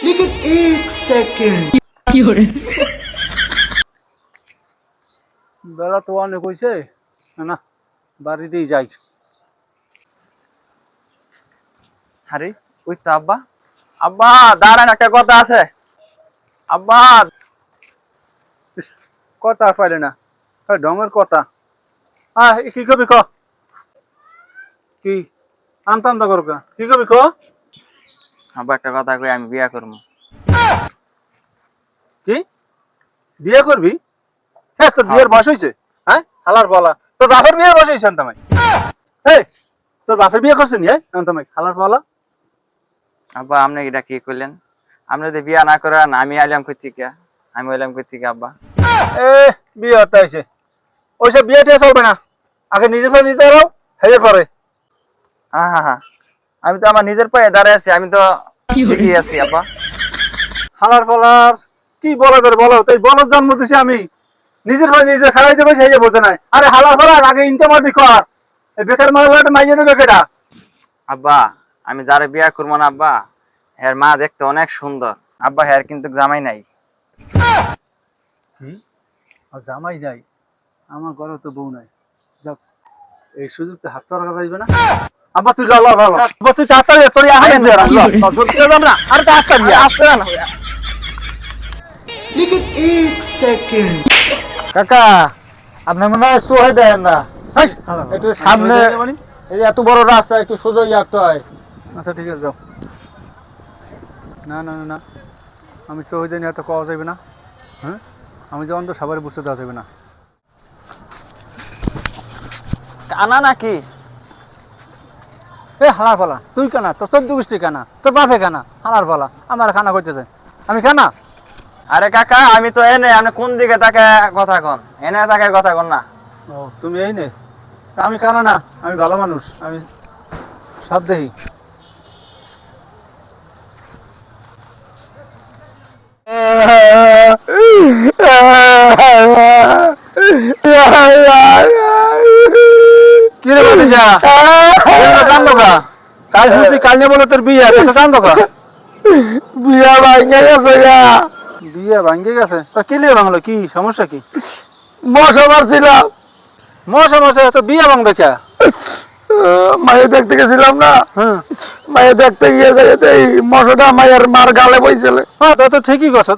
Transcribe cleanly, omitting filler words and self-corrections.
लेकिन एक सेकंड বেলা তো অনেক হয়েছে না বাড়িতেই যাই। আরে ওই তো আব্বা। আব্বা দাঁড়ান, একটা কথা আছে। আব্বা ইস, কথা পাইলে না ঢঙের কথা। হ্যাঁ কি কবি ক কি আনতাম দা করকা কি কবি ক। আব্বা একটা কথা কই, আমি বিয়া করবো। কি বিয়ে করবি? হ্যাঁ তোর বিয়ের বয়স হয়েছে? হ্যাঁ খালার বলা তোর বাপের বিয়ের বয়স হয়েছে আন্তামাই। এই তোর বাপের বিয়ে করছেন আন্তামাই খালার বলা। আব্বা আপনি এটা কি করলেন? আপনি যদি বিয়া না করেন আমি আইলাম কই থেকে? আমি হইলাম কই থেকে আব্বা? এ বিয়ে হতে হয়েছে ওইসব বিয়ে টিয়ে চলবে না। আগে নিজের পায়ে নিজে দাঁড়াও হেয়ে পরে। হ্যাঁ হ্যাঁ হ্যাঁ, আমি তো আমার নিজের পায়ে দাঁড়িয়ে আছি, আমি তো ঠিকই আছি আব্বা। হালার পালার কি বলা করে বলো, তাই বলার জন্ম দিছি আমি। নিজের ভাই নিজে খারাই দেবে সেই বোঝে নাই। আরে হালার পালার আগে ইনকামাতি কর। এই বেকার মারা মাইয়ে দেবে কেটা? আব্বা আমি যারে বিয়া করবো না আব্বা, এর মা দেখতে অনেক সুন্দর আব্বা, এর কিন্তু জামাই নাই। কি আর জামাই নাই? আমার ঘরে তো বউ নাই। যাক এই সুযোগ তো হাত ছাড়া যাইবে না। আব্বা তুই ল ভালো আব্বা তুই চাচা তোর আহেন দে না। আরে তো আস্তা দিয়া আস্তা না। लेकिन एक सेकंड কাকা আপনি মনে হয় সোহে দেন না। একটু সামনে এই যে এত বড় রাস্তা একটু সোজা আসতে হয়। আচ্ছা ঠিক আছে যাও। না না না না আমি চৌধুরী নিয়ে এত কওয়া যাবে না। হ্যাঁ আমি যেমন তো সবাই বুঝতে দেওয়া যাবে না। কানা নাকি? এ হালার পালা তুই কানা, তোর 14 গোষ্ঠী কানা, তোর বাপে কানা। হালার পালা আমার খানা করতেছে আমি কানা? আরে কাকা আমি তো এনে, আপনি কোন দিকে তাকে কথা কন? এনে তাকে কথা কন না। ও তুমি এই নে। তা আমি কানা না, আমি ভালো মানুষ, আমি সব দেখি। কি রে বাতিজা কান্দো কা? কাল শুনছি কাল নিয়ে বলে তোর বিয়ে, কান্দো কা? বিয়া ভাঙে গেছে গা। বিয়ে ভাঙ্গে গেছে? তা কি লিয়ে ভাঙলো, কি সমস্যা কি? মশা মারছিলাম, মশা মশা তো বিয়ে ভাঙবে কে? মায়ে দেখতে গেছিলাম না, মায়ে দেখতে গিয়ে এই মশাটা মায়ের মার গালে বইছিল। হ্যাঁ তা তো ঠিকই কথা।